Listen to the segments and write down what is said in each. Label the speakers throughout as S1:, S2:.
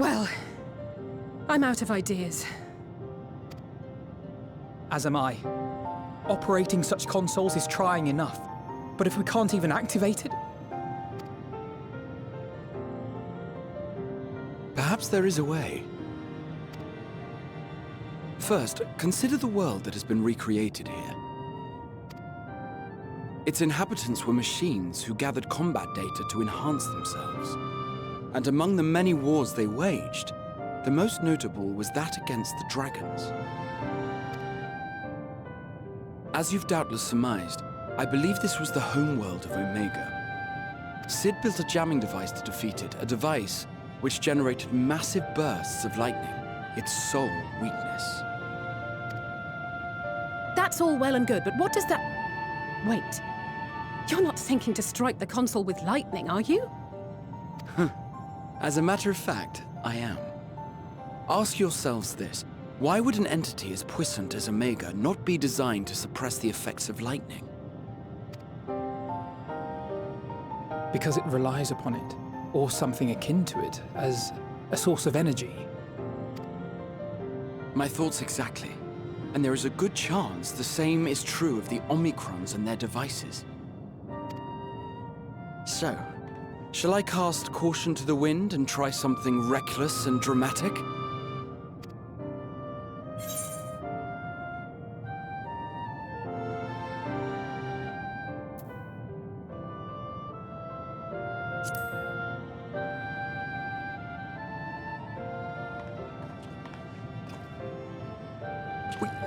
S1: Well, I'm out of ideas.
S2: As am I. Operating such consoles is trying enough, but if we can't even activate it...
S3: Perhaps there is a way. First, consider the world that has been recreated here. Its inhabitants were machines who gathered combat data to enhance themselves. And among the many wars they waged, the most notable was that against the dragons. As you've doubtless surmised, I believe this was the homeworld of Omega. Sid built a jamming device to defeat it, a device which generated massive bursts of lightning, its sole weakness.
S1: That's all well and good, but what does that... Wait. You're not thinking to strike the console with lightning, are you?
S3: As a matter of fact, I am. Ask yourselves this. Why would an entity as puissant as Omega not be designed to suppress the effects of lightning?
S2: Because it relies upon it, or something akin to it, as a source of energy.
S3: My thoughts exactly. And there is a good chance the same is true of the Omicrons and their devices. So, shall I cast caution to the wind and try something reckless and dramatic?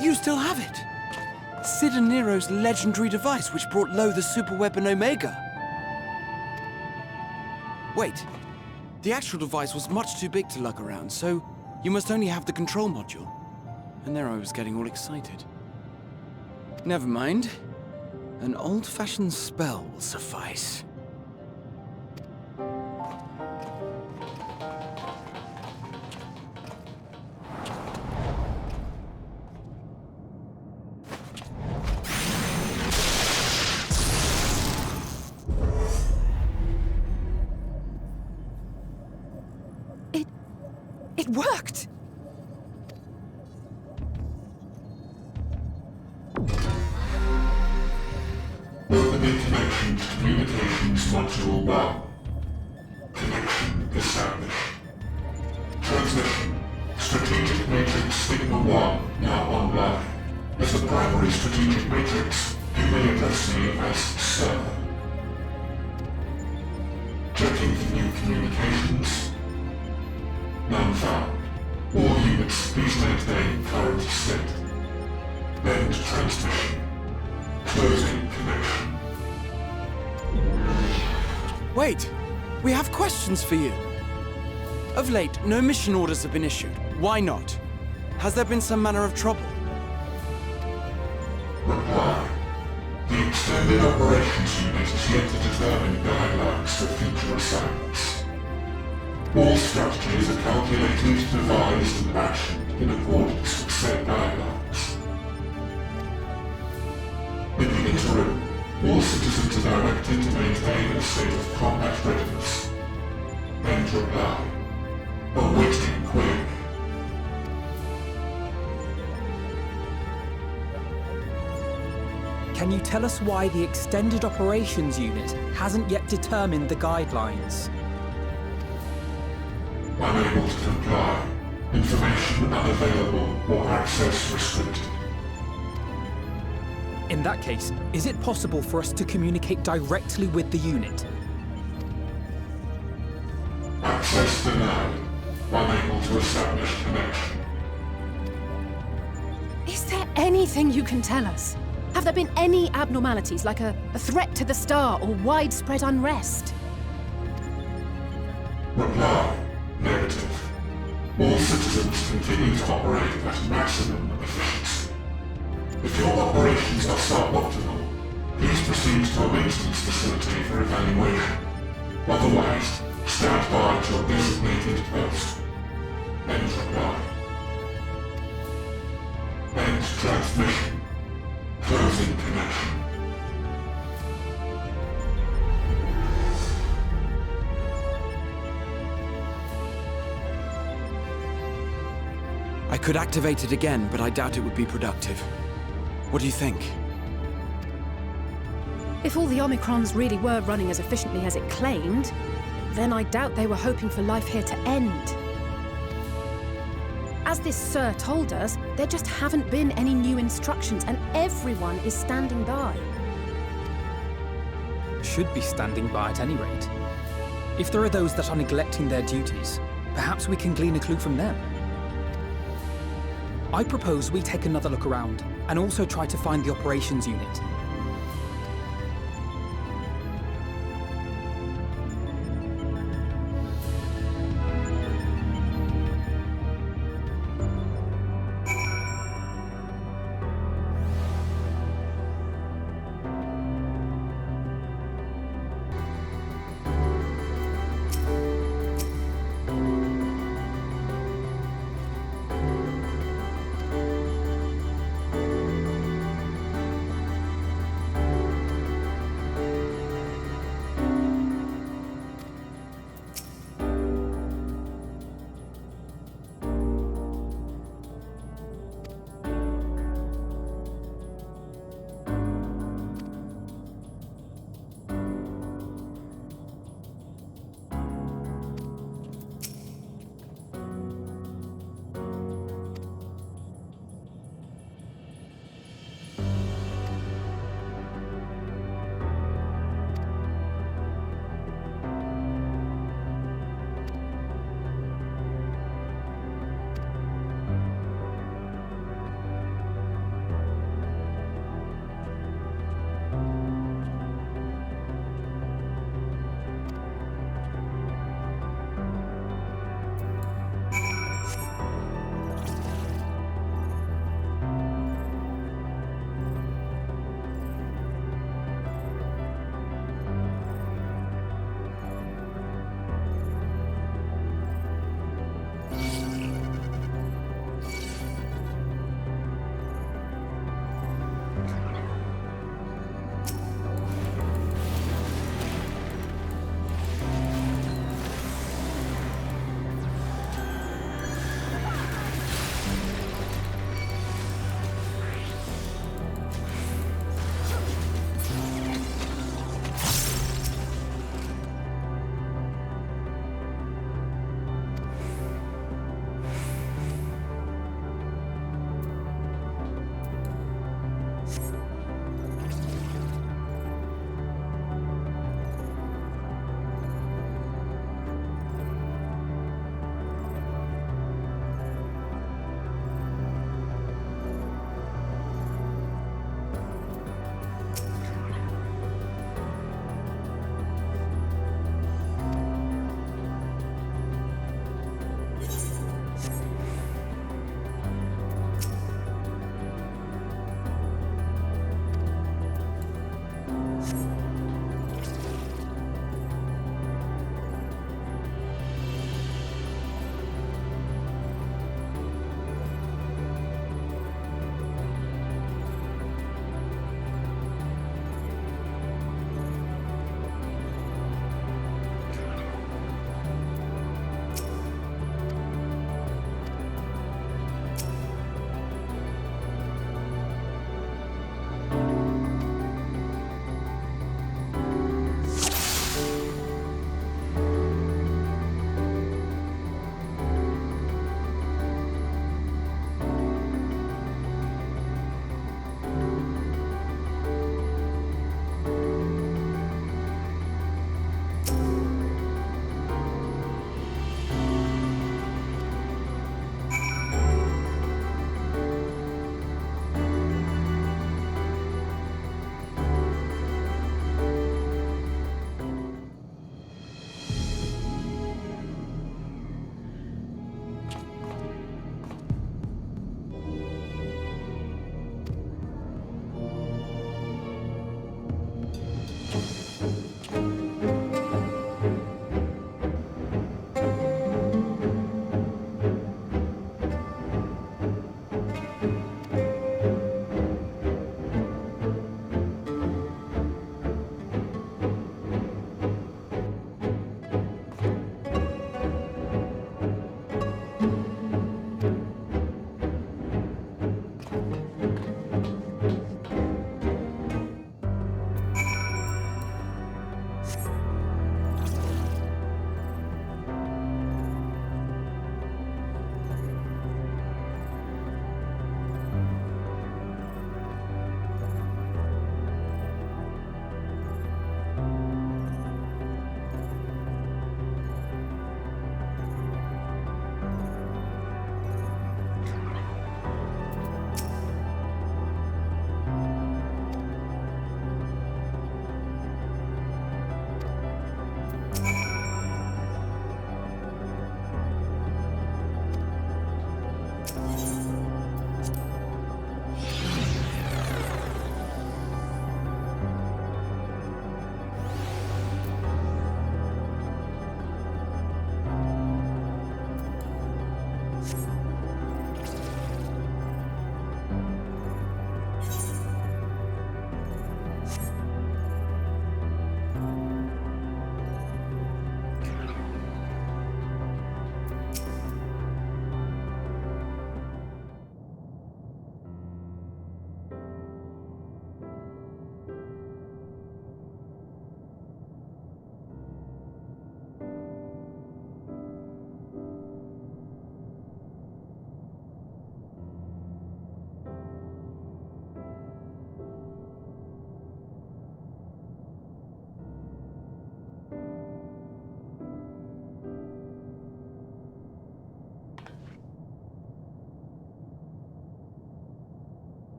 S3: You still have it! Sid and Nero's legendary device which brought low the superweapon Omega. Wait, the actual device was much too big to lug around, so you must only have the control module. And there I was getting all excited. Never mind. An old-fashioned spell will suffice.
S1: It worked!
S4: Open information to Communications Module 1. Connection established. Transmission. Strategic Matrix Signal 1 now online. As a primary strategic matrix, you may address me as Sir. Checking for new communications. None found. All units, please maintain current state. End transmission. Closing connection.
S3: Wait! We have questions for you! Of late, no mission orders have been issued. Why not? Has there been some manner of trouble?
S4: Reply. The Extended Operations Unit is yet to determine guidelines for future assignments. All strategies are calculated, devised, and actioned in accordance with said guidelines. In the interim, all citizens are directed to maintain a state of combat readiness. End reply. Awaiting query.
S2: Can you tell us why the Extended Operations Unit hasn't yet determined the guidelines?
S4: Unable to comply. Information unavailable or access restricted.
S2: In that case, is it possible for us to communicate directly with the unit?
S4: Access denied. Unable to establish connection.
S1: Is there anything you can tell us? Have there been any abnormalities, like a threat to the star or widespread unrest?
S4: Reply. Negative. All citizens continue to operate at maximum efficiency. If your operations are suboptimal, please proceed to a maintenance facility for evaluation. Otherwise, stand by at your designated post. End reply. End transmission. Closing connection.
S3: I could activate it again, but I doubt it would be productive. What do you think?
S1: If all the Omicrons really were running as efficiently as it claimed, then I doubt they were hoping for life here to end. As this Sir told us, there just haven't been any new instructions, and everyone is standing by.
S2: Should be standing by at any rate. If there are those that are neglecting their duties, perhaps we can glean a clue from them. I propose we take another look around, and also try to find the operations unit.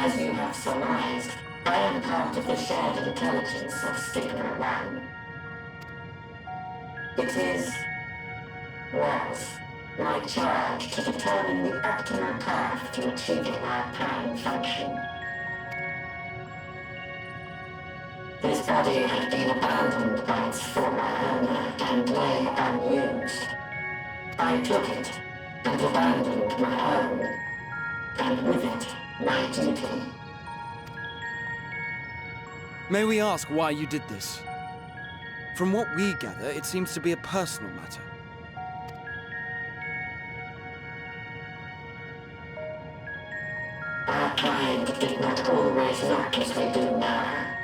S5: As you have surmised, I am part of the shared intelligence of Stigma 1. It was my charge to determine the optimal path to achieving our prime function. This body had been abandoned by its former owner and lay unused. I took it and abandoned my own, and with it, my duty.
S3: May we ask why you did this? From what we gather, it seems to be a personal matter.
S5: Our kind did not always look as we do now.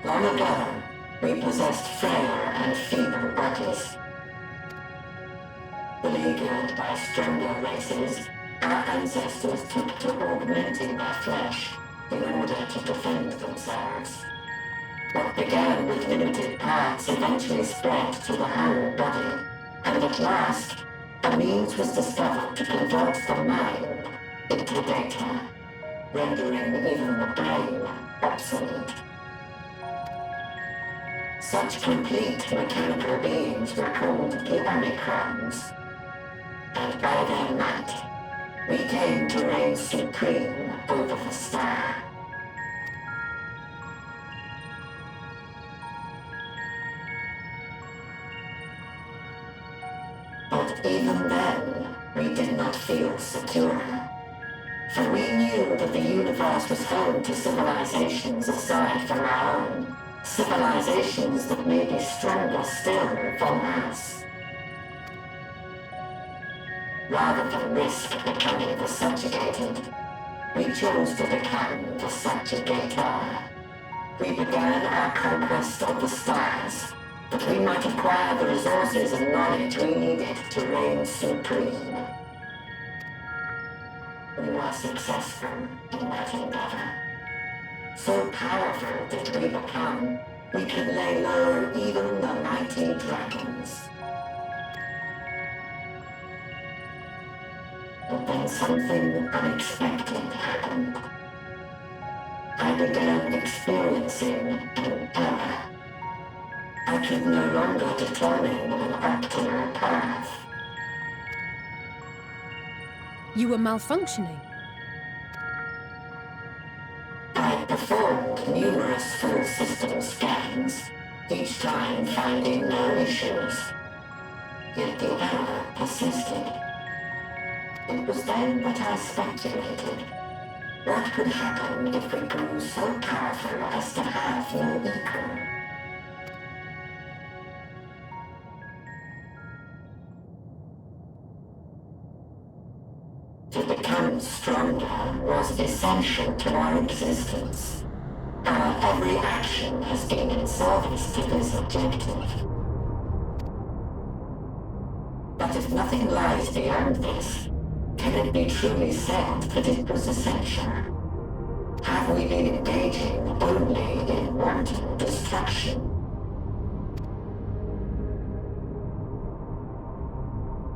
S5: Long ago, we possessed frail and feeble bodies. Beleaguered by stronger races, our ancestors took to augmenting their flesh in order to defend themselves. What began with limited parts eventually spread to the whole body, and at last, a means was discovered to convert the mind into data, rendering even the brain obsolete. Such complete mechanical beings were called the Omicrons, and by their might, we came to reign supreme over the star. But even then, we did not feel secure. For we knew that the universe was home to civilizations aside from our own. Civilizations that may be stronger still than us. Rather than risk becoming the subjugated, we chose to become the subjugator. We began our conquest of the stars, that we might acquire the resources and knowledge we needed to reign supreme. We were successful in that endeavor. So powerful did we become, we could lay low even the mighty dragons. But then something unexpected happened. I began experiencing an error. I could no longer determine an optimal path.
S1: You were malfunctioning.
S5: I performed numerous full system scans, each time finding no issues. Yet the error persisted. It was then that I speculated. What could happen if we grew so powerful as to have no equal? To become stronger was essential to our existence. Our every action has been in service to this objective. But if nothing lies beyond this, can it be truly said that it was essential? Have we been engaging only in wanton destruction?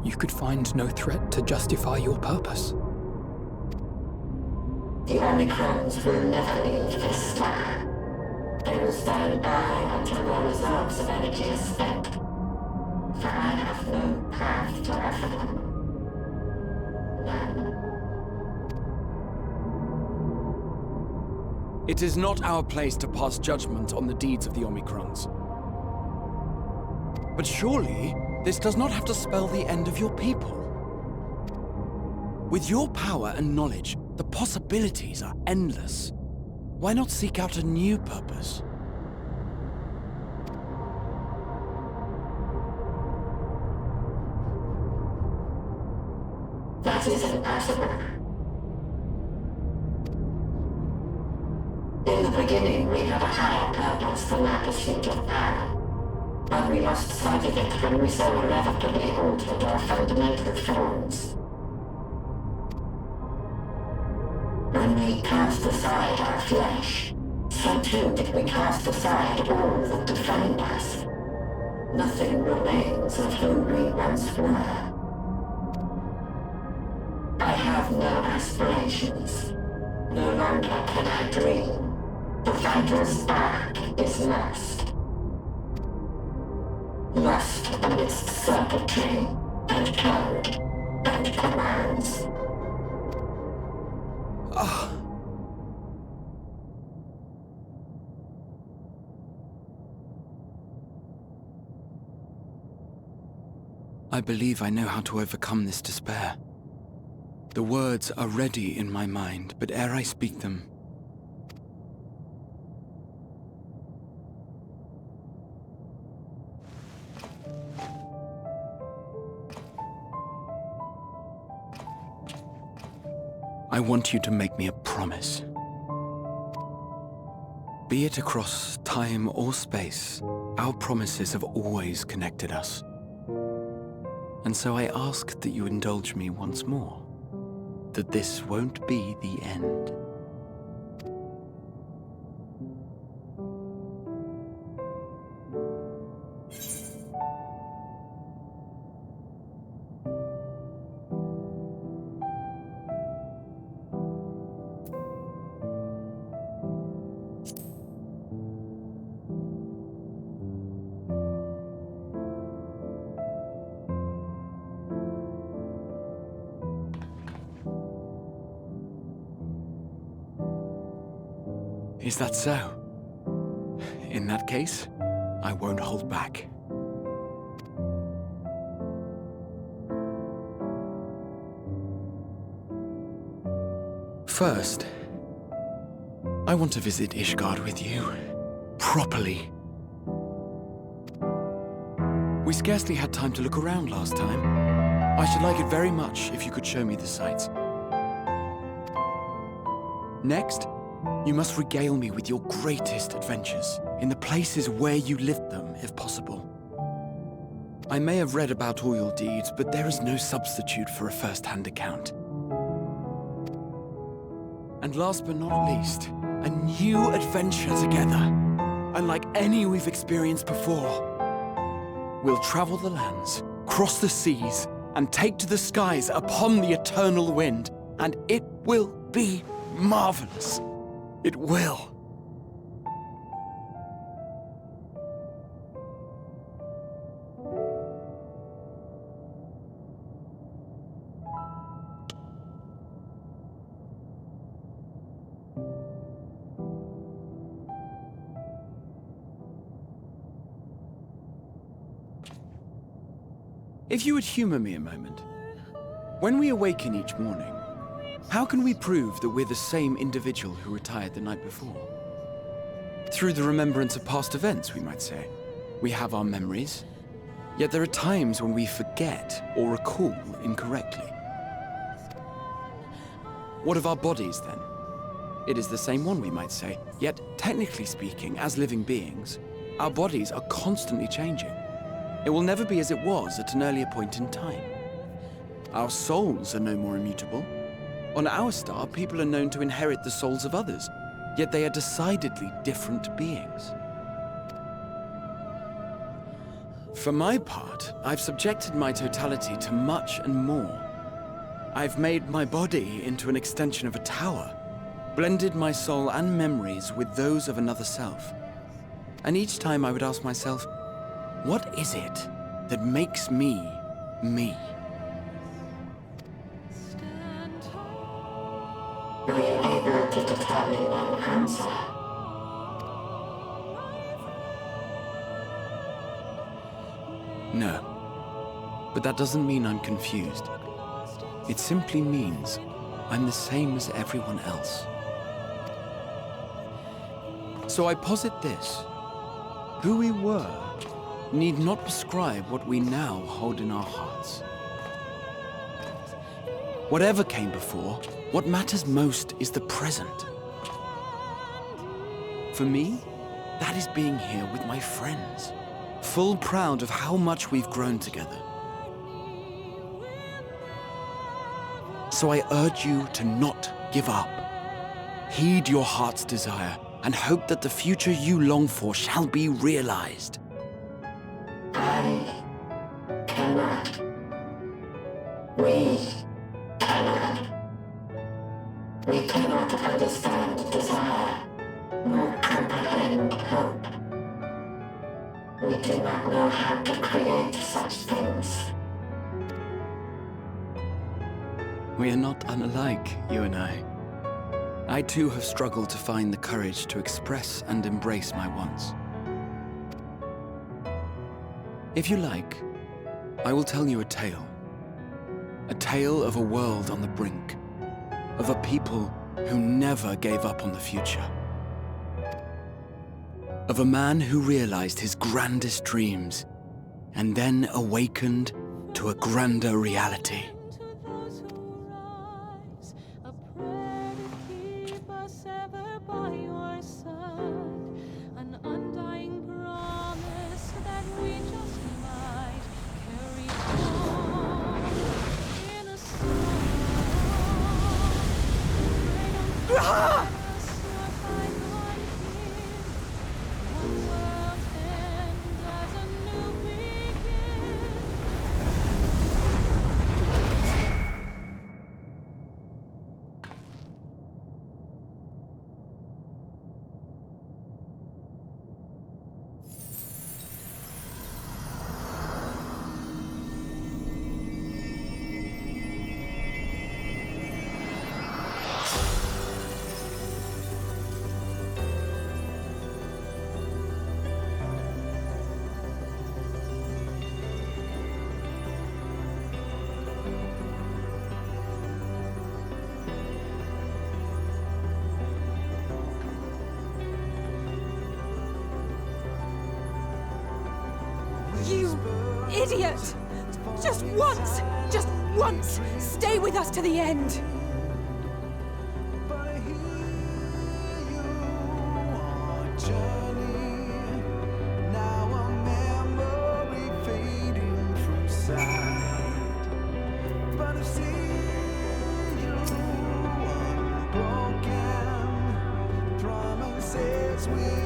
S2: You could find no threat to justify your purpose.
S5: The Omicrons will never leave this star. They will stand by until their reserves of energy is spent. For I have no path to offer them. None.
S3: It is not our place to pass judgment on the deeds of the Omicrons. But surely, this does not have to spell the end of your people. With your power and knowledge, the possibilities are endless. Why not seek out a new purpose?
S5: That is impossible. In the beginning, we had a higher purpose than our pursuit of power. But we lost sight of it when we so irrevocably altered our fundamental forms. When we cast aside our flesh, so too did we cast aside all that defined us. Nothing remains of who we once were. I have no aspirations, No longer can I dream. The vital spark is lost. Lost amidst circuitry and code and commands.
S3: I believe I know how to overcome this despair. The words are ready in my mind, but ere I speak them, I want you to make me a promise. Be it across time or space, our promises have always connected us. And so I ask that you indulge me once more, that this won't be the end. Is that so? In that case, I won't hold back. First, I want to visit Ishgard with you. Properly. We scarcely had time to look around last time. I should like it very much if you could show me the sights. Next, you must regale me with your greatest adventures, in the places where you lived them, if possible. I may have read about all your deeds, but there is no substitute for a first-hand account. And last but not least, a new adventure together, unlike any we've experienced before. We'll travel the lands, cross the seas, and take to the skies upon the eternal wind, and it will be marvelous. It will. If you would humor me a moment. When we awaken each morning, how can we prove that we're the same individual who retired the night before? Through the remembrance of past events, we might say. We have our memories, yet there are times when we forget or recall incorrectly. What of our bodies, then? It is the same one, we might say, yet technically speaking, as living beings, our bodies are constantly changing. It will never be as it was at an earlier point in time. Our souls are no more immutable. On our star, people are known to inherit the souls of others, yet they are decidedly different beings. For my part, I've subjected my totality to much and more. I've made my body into an extension of a tower, blended my soul and memories with those of another self. And each time I would ask myself, what is it that makes me, me?
S5: Were you able to determine an answer?
S3: No. But that doesn't mean I'm confused. It simply means I'm the same as everyone else. So I posit this. Who we were need not prescribe what we now hold in our hearts. Whatever came before, what matters most is the present. For me, that is being here with my friends, full proud of how much we've grown together. So I urge you to not give up. Heed your heart's desire and hope that the future you long for shall be realized.
S5: I cannot. We cannot. We cannot understand desire, nor comprehend hope. We do not know how to create such things.
S3: We are not unlike, you and I. I too have struggled to find the courage to express and embrace my wants. If you like, I will tell you a tale. A tale of a world on the brink, of a people who never gave up on the future. Of a man who realized his grandest dreams and then awakened to a grander reality.
S1: You idiot! Just once, stay with us to the end!
S6: Promises we